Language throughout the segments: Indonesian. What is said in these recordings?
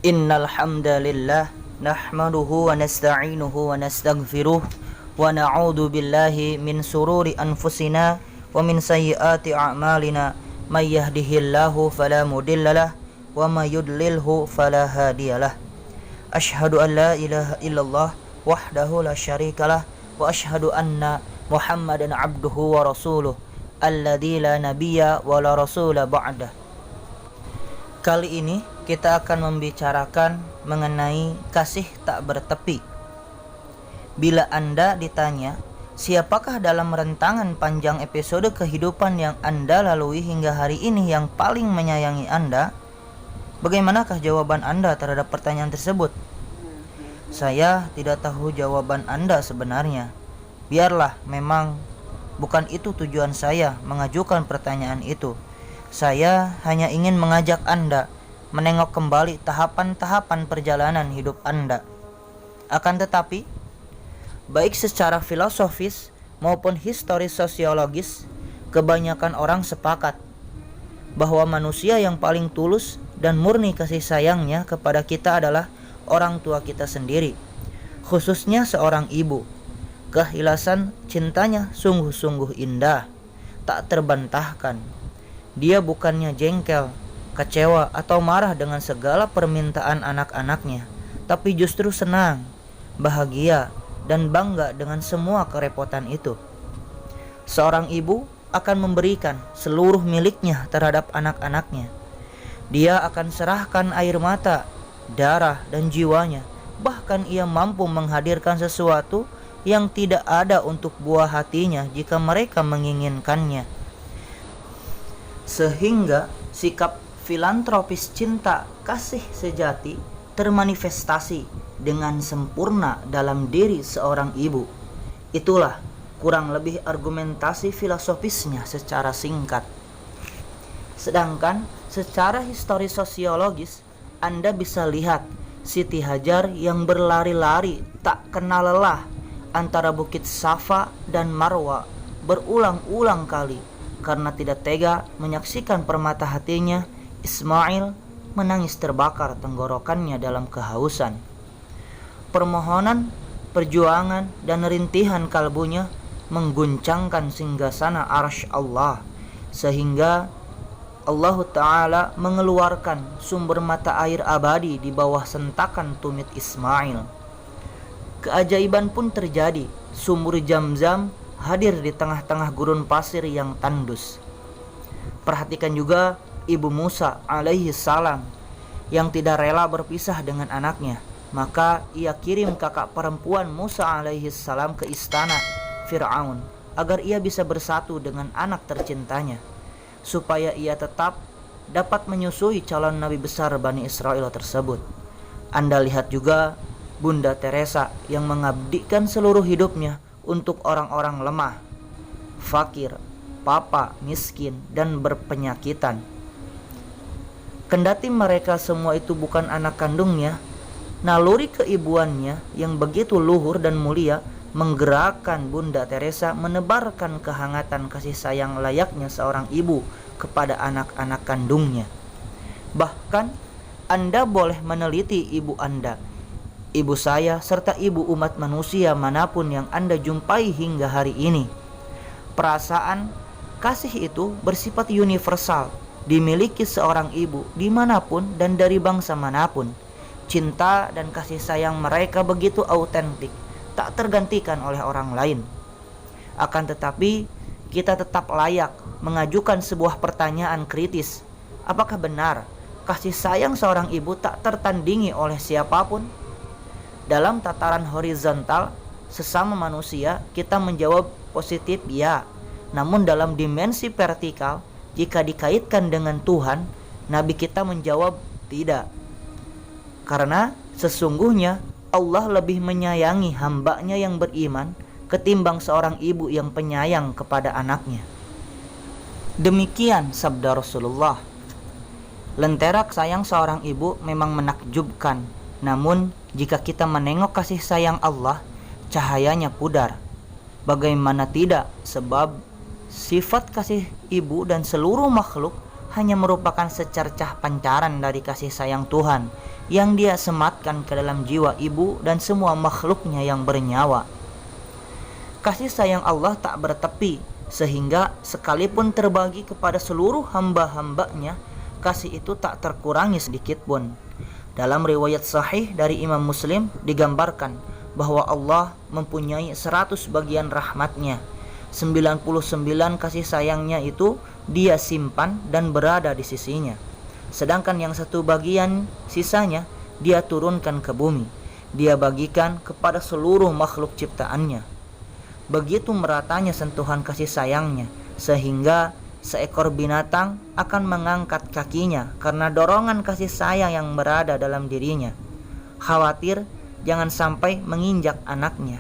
Innal hamdalillah nahmaduhu wa nasta'inuhu wa nastaghfiruh wa na'udzu billahi min sururi anfusina wa min sayyiati a'malina may yahdihillahu fala mudhillalah wa may yudlilhu fala hadiyalah. Asyhadu an la ilaha illallah wahdahu la syarikalah wa asyhadu anna Muhammadan abduhu wa rasuluh alladzi la nabiyya wa la rasula ba'dah. Kali ini kita akan membicarakan mengenai kasih tak bertepi. Bila Anda ditanya, siapakah dalam rentangan panjang episode kehidupan yang Anda lalui hingga hari ini yang paling menyayangi Anda? Bagaimanakah jawaban Anda terhadap pertanyaan tersebut? Saya tidak tahu jawaban Anda sebenarnya. Biarlah, memang bukan itu tujuan saya mengajukan pertanyaan itu. Saya hanya ingin mengajak Anda menengok kembali tahapan-tahapan perjalanan hidup Anda. Akan tetapi, baik secara filosofis maupun historis sosiologis, kebanyakan orang sepakat bahwa manusia yang paling tulus dan murni kasih sayangnya kepada kita adalah orang tua kita sendiri, khususnya seorang ibu. Keikhlasan cintanya sungguh-sungguh indah, tak terbantahkan. Dia bukannya jengkel, kecewa, atau marah dengan segala permintaan anak-anaknya, tapi justru senang, bahagia, dan bangga dengan semua kerepotan itu. Seorang ibu akan memberikan seluruh miliknya terhadap anak-anaknya. Dia akan serahkan air mata, darah, dan jiwanya. Bahkan ia mampu menghadirkan sesuatu yang tidak ada untuk buah hatinya jika mereka menginginkannya. Sehingga sikap filantropis cinta kasih sejati termanifestasi dengan sempurna dalam diri seorang ibu. Itulah kurang lebih argumentasi filosofisnya secara singkat. Sedangkan secara historis sosiologis, Anda bisa lihat Siti Hajar yang berlari-lari tak kenal lelah antara Bukit Safa dan Marwa berulang-ulang kali karena tidak tega menyaksikan permata hatinya Ismail menangis terbakar tenggorokannya dalam kehausan. Permohonan, perjuangan, dan rintihan kalbunya mengguncangkan singgasana arsy Allah, sehingga Allah Ta'ala mengeluarkan sumber mata air abadi di bawah sentakan tumit Ismail. Keajaiban pun terjadi, sumur Zam-Zam hadir di tengah-tengah gurun pasir yang tandus. Perhatikan juga Ibu Musa alaihi salam yang tidak rela berpisah dengan anaknya. Maka ia kirim kakak perempuan Musa alaihi salam ke istana Fir'aun agar ia bisa bersatu dengan anak tercintanya, supaya ia tetap dapat menyusui calon nabi besar Bani Israel tersebut. Anda lihat juga Bunda Teresa yang mengabdikan seluruh hidupnya untuk orang-orang lemah, fakir, papa, miskin, dan berpenyakitan. Kendati mereka semua itu bukan anak kandungnya, naluri keibuannya yang begitu luhur dan mulia menggerakkan Bunda Teresa menebarkan kehangatan kasih sayang layaknya seorang ibu kepada anak-anak kandungnya. Bahkan Anda boleh meneliti ibu Anda, ibu saya, serta ibu umat manusia manapun yang Anda jumpai hingga hari ini. Perasaan kasih itu bersifat universal, dimiliki seorang ibu dimanapun dan dari bangsa manapun. Cinta dan kasih sayang mereka begitu autentik, tak tergantikan oleh orang lain. Akan tetapi, kita tetap layak mengajukan sebuah pertanyaan kritis. Apakah benar kasih sayang seorang ibu tak tertandingi oleh siapapun? Dalam tataran horizontal, sesama manusia, kita menjawab positif ya. Namun dalam dimensi vertikal, jika dikaitkan dengan Tuhan, Nabi kita menjawab tidak. Karena sesungguhnya Allah lebih menyayangi hambanya yang beriman ketimbang seorang ibu yang penyayang kepada anaknya. Demikian sabda Rasulullah. Lentera sayang seorang ibu memang menakjubkan. Namun jika kita menengok kasih sayang Allah, cahayanya pudar. Bagaimana tidak, sebab sifat kasih ibu dan seluruh makhluk hanya merupakan secercah pancaran dari kasih sayang Tuhan yang Dia sematkan ke dalam jiwa ibu dan semua makhluknya yang bernyawa. Kasih sayang Allah tak bertepi, sehingga sekalipun terbagi kepada seluruh hamba-hambanya, kasih itu tak terkurangi sedikit pun. Dalam riwayat sahih dari Imam Muslim digambarkan bahwa Allah mempunyai 100 bagian rahmatnya. 99 kasih sayangnya itu Dia simpan dan berada di sisinya. Sedangkan yang satu bagian sisanya Dia turunkan ke bumi. Dia bagikan kepada seluruh makhluk ciptaannya. Begitu meratanya sentuhan kasih sayangnya, sehingga seekor binatang akan mengangkat kakinya karena dorongan kasih sayang yang berada dalam dirinya. Khawatir jangan sampai menginjak anaknya.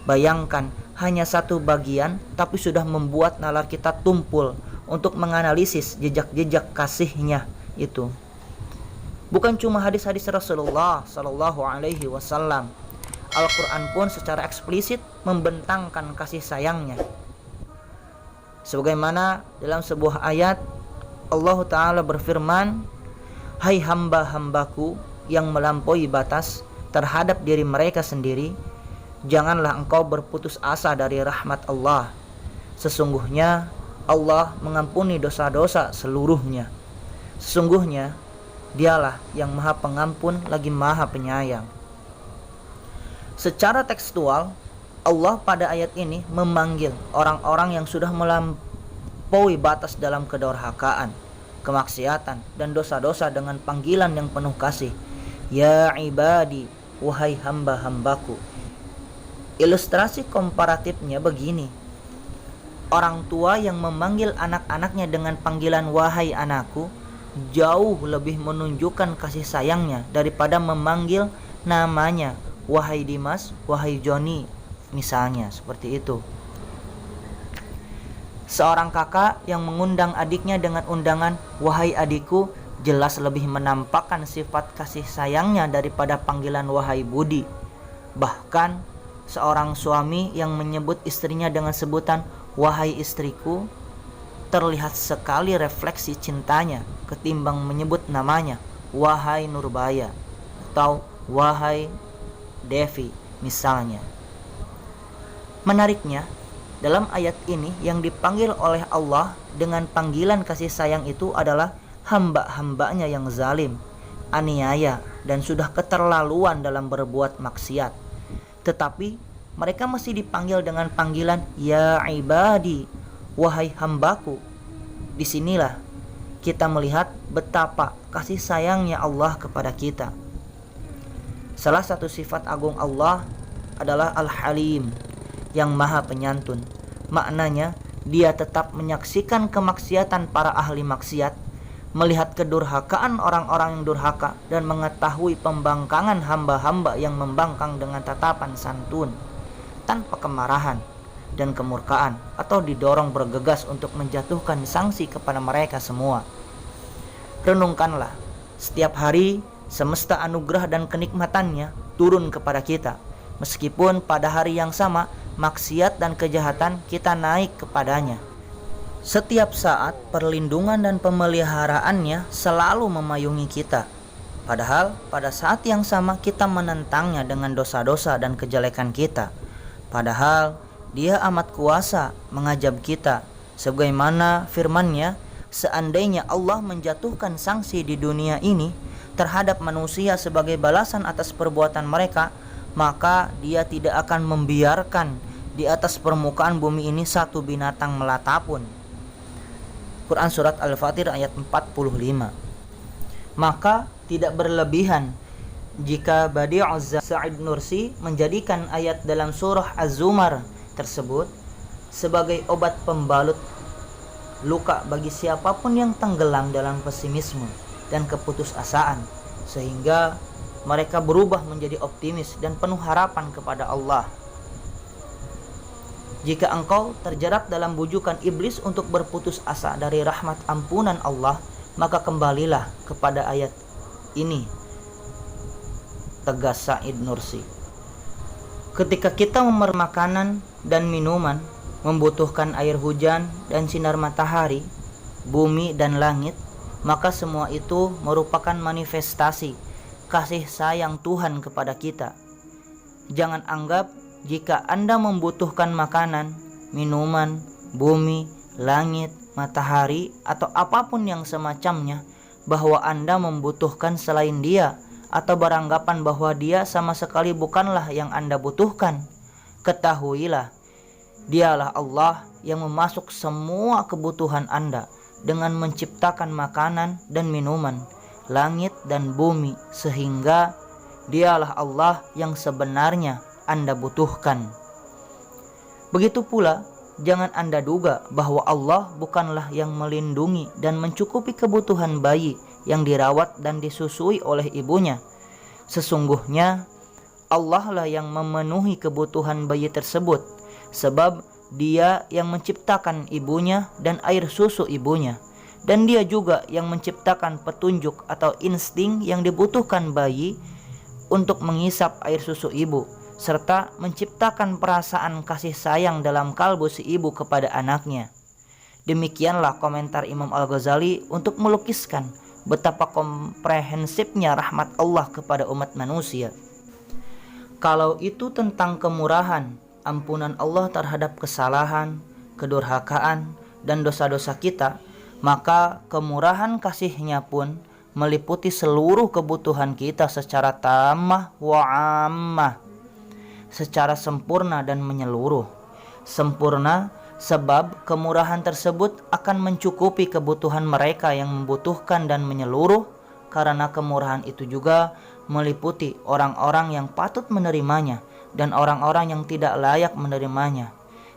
Bayangkan, hanya satu bagian tapi sudah membuat nalar kita tumpul untuk menganalisis jejak-jejak kasihnya itu. Bukan cuma hadis-hadis Rasulullah Sallallahu Alaihi Wasallam, Al-Quran pun secara eksplisit membentangkan kasih sayangnya. Sebagaimana dalam sebuah ayat Allah Ta'ala berfirman, "Hai hamba-hambaku yang melampaui batas terhadap diri mereka sendiri, janganlah engkau berputus asa dari rahmat Allah. Sesungguhnya Allah mengampuni dosa-dosa seluruhnya. Sesungguhnya Dialah yang Maha Pengampun lagi Maha Penyayang." Secara tekstual, Allah pada ayat ini memanggil orang-orang yang sudah melampaui batas dalam kedurhakaan, kemaksiatan, dan dosa-dosa dengan panggilan yang penuh kasih. Ya ibadi, wahai hamba-hambaku. Ilustrasi komparatifnya begini. Orang tua yang memanggil anak-anaknya dengan panggilan wahai anakku jauh lebih menunjukkan kasih sayangnya daripada memanggil namanya wahai Dimas, wahai Joni, misalnya seperti itu. Seorang kakak yang mengundang adiknya dengan undangan wahai adikku jelas lebih menampakkan sifat kasih sayangnya daripada panggilan wahai Budi. Bahkan seorang suami yang menyebut istrinya dengan sebutan wahai istriku terlihat sekali refleksi cintanya ketimbang menyebut namanya wahai Nurbaya atau wahai Devi misalnya. Menariknya, dalam ayat ini yang dipanggil oleh Allah dengan panggilan kasih sayang itu adalah hamba-hambanya yang zalim, aniaya, dan sudah keterlaluan dalam berbuat maksiat. Tetapi mereka masih dipanggil dengan panggilan ya ibadi, wahai hambaku. Disinilah kita melihat betapa kasih sayangnya Allah kepada kita. Salah satu sifat agung Allah adalah Al-Halim, yang Maha Penyantun. Maknanya, Dia tetap menyaksikan kemaksiatan para ahli maksiat, melihat kedurhakaan orang-orang yang durhaka, dan mengetahui pembangkangan hamba-hamba yang membangkang dengan tatapan santun, tanpa kemarahan dan kemurkaan, atau didorong bergegas untuk menjatuhkan sanksi kepada mereka semua. Renungkanlah, setiap hari semesta anugerah dan kenikmatannya turun kepada kita, meskipun pada hari yang sama maksiat dan kejahatan kita naik kepadanya. Setiap saat perlindungan dan pemeliharaannya selalu memayungi kita. Padahal pada saat yang sama kita menentangnya dengan dosa-dosa dan kejelekan kita. Padahal Dia amat kuasa mengajab kita. Sebagaimana firman-Nya, seandainya Allah menjatuhkan sanksi di dunia ini terhadap manusia sebagai balasan atas perbuatan mereka, maka Dia tidak akan membiarkan di atas permukaan bumi ini satu binatang melata pun. Quran Surat Al-Fatir ayat 45. Maka tidak berlebihan jika Badi'uz Sa'id Nursi menjadikan ayat dalam surah Az-Zumar tersebut sebagai obat pembalut luka bagi siapapun yang tenggelam dalam pesimisme dan keputusasaan, sehingga mereka berubah menjadi optimis dan penuh harapan kepada Allah. Jika engkau terjerat dalam bujukan iblis untuk berputus asa dari rahmat ampunan Allah, maka kembalilah kepada ayat ini, tegas Sa'id Nursi. Ketika kita memerlukan makanan dan minuman, membutuhkan air hujan dan sinar matahari, bumi dan langit, maka semua itu merupakan manifestasi kasih sayang Tuhan kepada kita. Jangan anggap jika Anda membutuhkan makanan, minuman, bumi, langit, matahari, atau apapun yang semacamnya, bahwa Anda membutuhkan selain Dia, atau beranggapan bahwa Dia sama sekali bukanlah yang Anda butuhkan. Ketahuilah, Dialah Allah yang memasuk semua kebutuhan Anda dengan menciptakan makanan dan minuman, langit dan bumi, sehingga Dialah Allah yang sebenarnya Anda butuhkan. Begitu pula, jangan Anda duga bahwa Allah bukanlah yang melindungi dan mencukupi kebutuhan bayi yang dirawat dan disusui oleh ibunya. Sesungguhnya Allah lah yang memenuhi kebutuhan bayi tersebut, sebab Dia yang menciptakan ibunya dan air susu ibunya, dan Dia juga yang menciptakan petunjuk atau insting yang dibutuhkan bayi untuk mengisap air susu ibu, serta menciptakan perasaan kasih sayang dalam kalbu si ibu kepada anaknya. Demikianlah komentar Imam Al-Ghazali untuk melukiskan betapa komprehensifnya rahmat Allah kepada umat manusia. Kalau itu tentang kemurahan, ampunan Allah terhadap kesalahan, kedurhakaan, dan dosa-dosa kita, maka kemurahan kasih-Nya pun meliputi seluruh kebutuhan kita secara tammah wa ammah, secara sempurna dan menyeluruh. Sempurna sebab kemurahan tersebut akan mencukupi kebutuhan mereka yang membutuhkan, dan menyeluruh karena kemurahan itu juga meliputi orang-orang yang patut menerimanya dan orang-orang yang tidak layak menerimanya,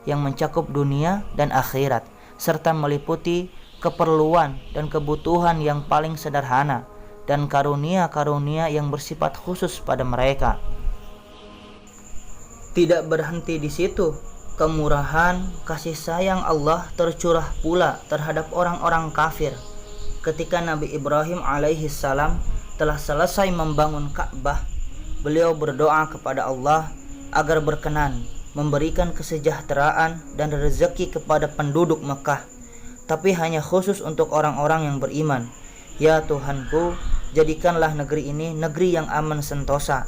yang mencakup dunia dan akhirat, serta meliputi keperluan dan kebutuhan yang paling sederhana dan karunia-karunia yang bersifat khusus pada mereka. Tidak berhenti di situ, kemurahan kasih sayang Allah tercurah pula terhadap orang-orang kafir. Ketika Nabi Ibrahim alaihissalam telah selesai membangun Ka'bah, beliau berdoa kepada Allah agar berkenan memberikan kesejahteraan dan rezeki kepada penduduk Mekah, tapi hanya khusus untuk orang-orang yang beriman. Ya Tuhanku, jadikanlah negeri ini negeri yang aman sentosa,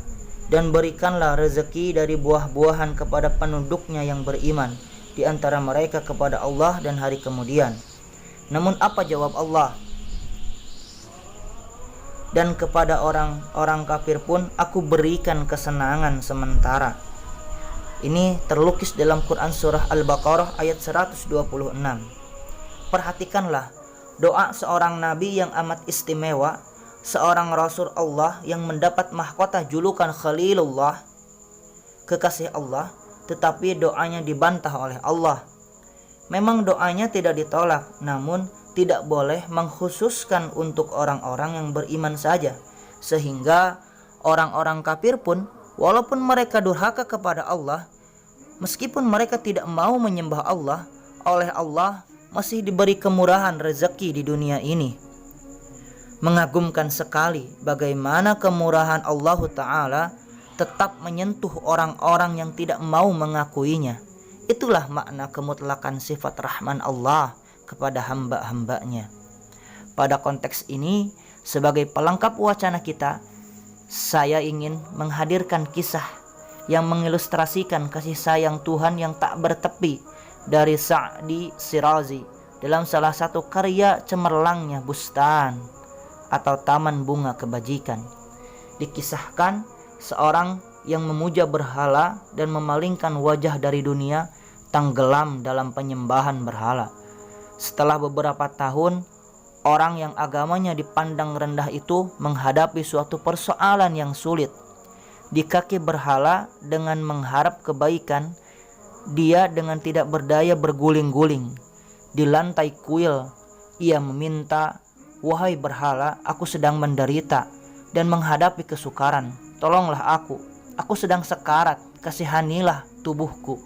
dan berikanlah rezeki dari buah-buahan kepada penduduknya yang beriman, di antara mereka kepada Allah dan hari kemudian. Namun apa jawab Allah? Dan kepada orang-orang kafir pun aku berikan kesenangan sementara. Ini terlukis dalam Quran surah Al-Baqarah ayat 126. Perhatikanlah doa seorang nabi yang amat istimewa, seorang rasul Allah yang mendapat mahkota julukan Khalilullah, kekasih Allah, tetapi doanya dibantah oleh Allah. Memang doanya tidak ditolak, namun tidak boleh mengkhususkan untuk orang-orang yang beriman saja, sehingga orang-orang kafir pun, walaupun mereka durhaka kepada Allah, meskipun mereka tidak mau menyembah Allah, oleh Allah masih diberi kemurahan rezeki di dunia ini. Mengagumkan sekali bagaimana kemurahan Allah Ta'ala tetap menyentuh orang-orang yang tidak mau mengakuinya. Itulah makna kemutlakan sifat Rahman Allah kepada hamba-hambanya. Pada konteks ini, sebagai pelengkap wacana kita, saya ingin menghadirkan kisah yang mengilustrasikan kasih sayang Tuhan yang tak bertepi dari Sa'di Shirazi dalam salah satu karya cemerlangnya Bustan atau Taman Bunga Kebajikan. Dikisahkan seorang yang memuja berhala dan memalingkan wajah dari dunia tenggelam dalam penyembahan berhala. Setelah beberapa tahun, orang yang agamanya dipandang rendah itu menghadapi suatu persoalan yang sulit. Di kaki berhala dengan mengharap kebaikan, dia dengan tidak berdaya berguling-guling. Di lantai kuil, ia meminta, "Wahai berhala, aku sedang menderita dan menghadapi kesukaran. Tolonglah aku sedang sekarat, kasihanilah tubuhku."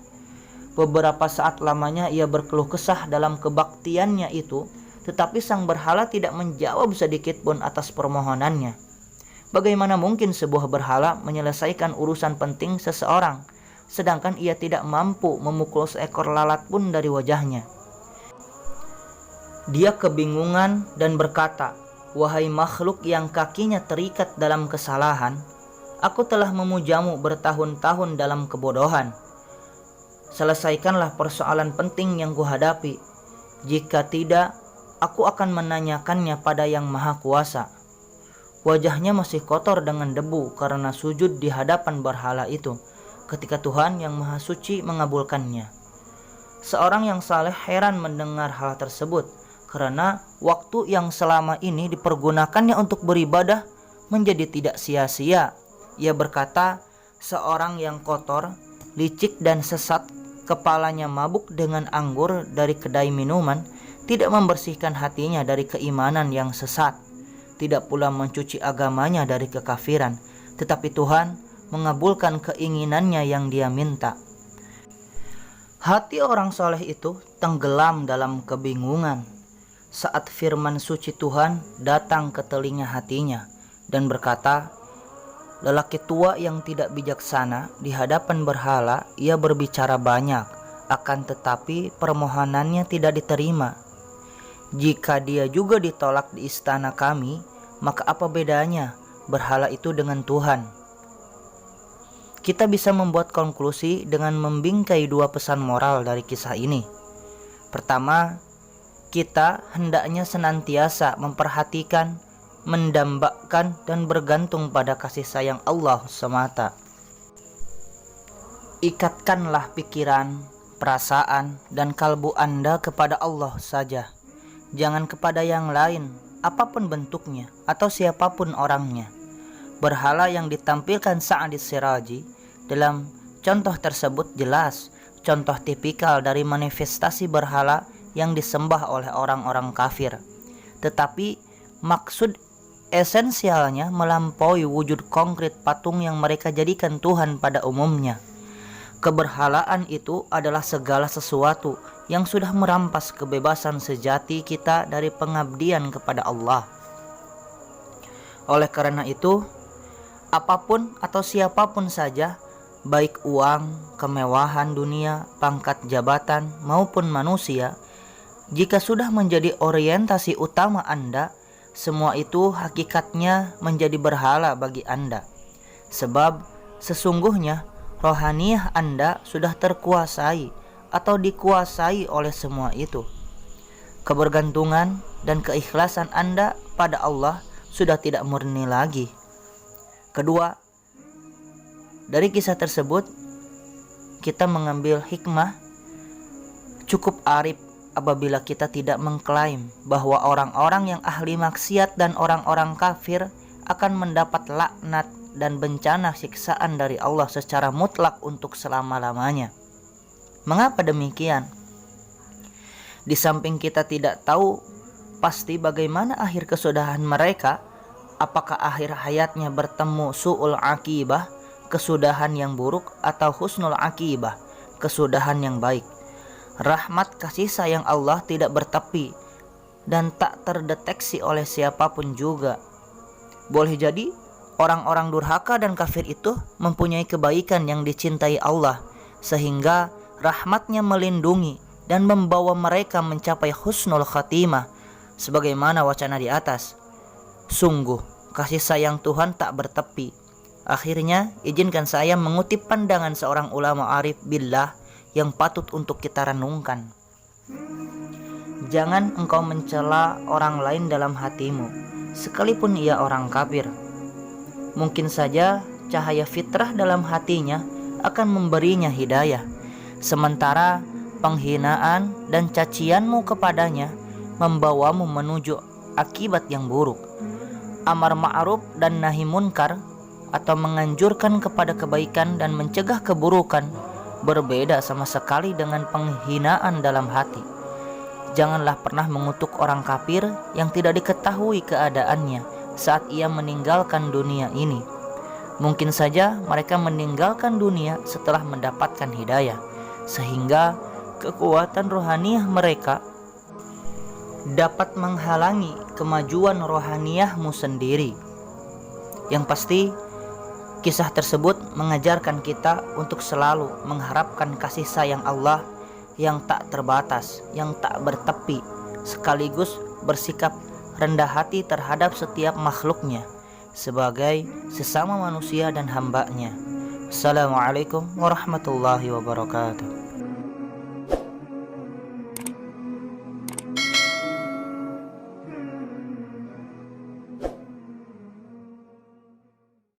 Beberapa saat lamanya ia berkeluh kesah dalam kebaktiannya itu, tetapi sang berhala tidak menjawab sedikit pun atas permohonannya. Bagaimana mungkin sebuah berhala menyelesaikan urusan penting seseorang, sedangkan ia tidak mampu memukul seekor lalat pun dari wajahnya? Dia kebingungan dan berkata, "Wahai makhluk yang kakinya terikat dalam kesalahan, aku telah memujamu bertahun-tahun dalam kebodohan. Selesaikanlah persoalan penting yang kuhadapi. Jika tidak, aku akan menanyakannya pada Yang Maha Kuasa." Wajahnya masih kotor dengan debu karena sujud di hadapan berhala itu ketika Tuhan Yang Maha Suci mengabulkannya. Seorang yang saleh heran mendengar hal tersebut karena waktu yang selama ini dipergunakannya untuk beribadah menjadi tidak sia-sia. Ia berkata, seorang yang kotor, licik dan sesat, kepalanya mabuk dengan anggur dari kedai minuman, tidak membersihkan hatinya dari keimanan yang sesat, tidak pula mencuci agamanya dari kekafiran, tetapi Tuhan mengabulkan keinginannya yang dia minta. Hati orang soleh itu tenggelam dalam kebingungan saat firman suci Tuhan datang ke telinga hatinya dan berkata, lelaki tua yang tidak bijaksana di hadapan berhala, ia berbicara banyak, akan tetapi permohonannya tidak diterima. Jika dia juga ditolak di istana kami, maka apa bedanya berhala itu dengan Tuhan? Kita bisa membuat konklusi dengan membingkai dua pesan moral dari kisah ini. Pertama, kita hendaknya senantiasa memperhatikan, mendambakan, dan bergantung pada kasih sayang Allah semata. Ikatkanlah pikiran, perasaan, dan kalbu Anda kepada Allah saja. Jangan kepada yang lain, apapun bentuknya atau siapapun orangnya. Berhala yang ditampilkan Sa'di Siraji dalam contoh tersebut jelas contoh tipikal dari manifestasi berhala yang disembah oleh orang-orang kafir. Tetapi maksud esensialnya melampaui wujud konkret patung yang mereka jadikan Tuhan pada umumnya. Keberhalaan itu adalah segala sesuatu yang sudah merampas kebebasan sejati kita dari pengabdian kepada Allah. Oleh karena itu, apapun atau siapapun saja, baik uang, kemewahan dunia, pangkat jabatan, maupun manusia, jika sudah menjadi orientasi utama Anda, semua itu hakikatnya menjadi berhala bagi Anda. Sebab sesungguhnya rohaniyah Anda sudah terkuasai atau dikuasai oleh semua itu. Kebergantungan dan keikhlasan Anda pada Allah sudah tidak murni lagi. Kedua, dari kisah tersebut kita mengambil hikmah, cukup arif apabila kita tidak mengklaim bahwa orang-orang yang ahli maksiat dan orang-orang kafir akan mendapat laknat dan bencana siksaan dari Allah secara mutlak untuk selama-lamanya. Mengapa demikian? Di samping kita tidak tahu pasti bagaimana akhir kesudahan mereka, apakah akhir hayatnya bertemu su'ul akibah, kesudahan yang buruk, atau husnul akibah, kesudahan yang baik. Rahmat kasih sayang Allah tidak bertepi dan tak terdeteksi oleh siapapun juga. Boleh jadi orang-orang durhaka dan kafir itu mempunyai kebaikan yang dicintai Allah, sehingga rahmatnya melindungi dan membawa mereka mencapai husnul khatimah, sebagaimana wacana di atas. Sungguh, kasih sayang Tuhan tak bertepi. Akhirnya, izinkan saya mengutip pandangan seorang ulama arif billah yang patut untuk kita renungkan. Jangan engkau mencela orang lain dalam hatimu, sekalipun ia orang kafir. Mungkin saja cahaya fitrah dalam hatinya akan memberinya hidayah, sementara penghinaan dan cacianmu kepadanya membawamu menuju akibat yang buruk. Amar ma'ruf dan nahi munkar atau menganjurkan kepada kebaikan dan mencegah keburukan berbeda sama sekali dengan penghinaan dalam hati. Janganlah pernah mengutuk orang kafir yang tidak diketahui keadaannya saat ia meninggalkan dunia ini. Mungkin saja mereka meninggalkan dunia setelah mendapatkan hidayah, sehingga kekuatan rohaniyah mereka dapat menghalangi kemajuan rohaniyahmu sendiri. Yang pasti, kisah tersebut mengajarkan kita untuk selalu mengharapkan kasih sayang Allah yang tak terbatas, yang tak bertepi, sekaligus bersikap rendah hati terhadap setiap makhluknya sebagai sesama manusia dan hambanya. Assalamualaikum warahmatullahi wabarakatuh.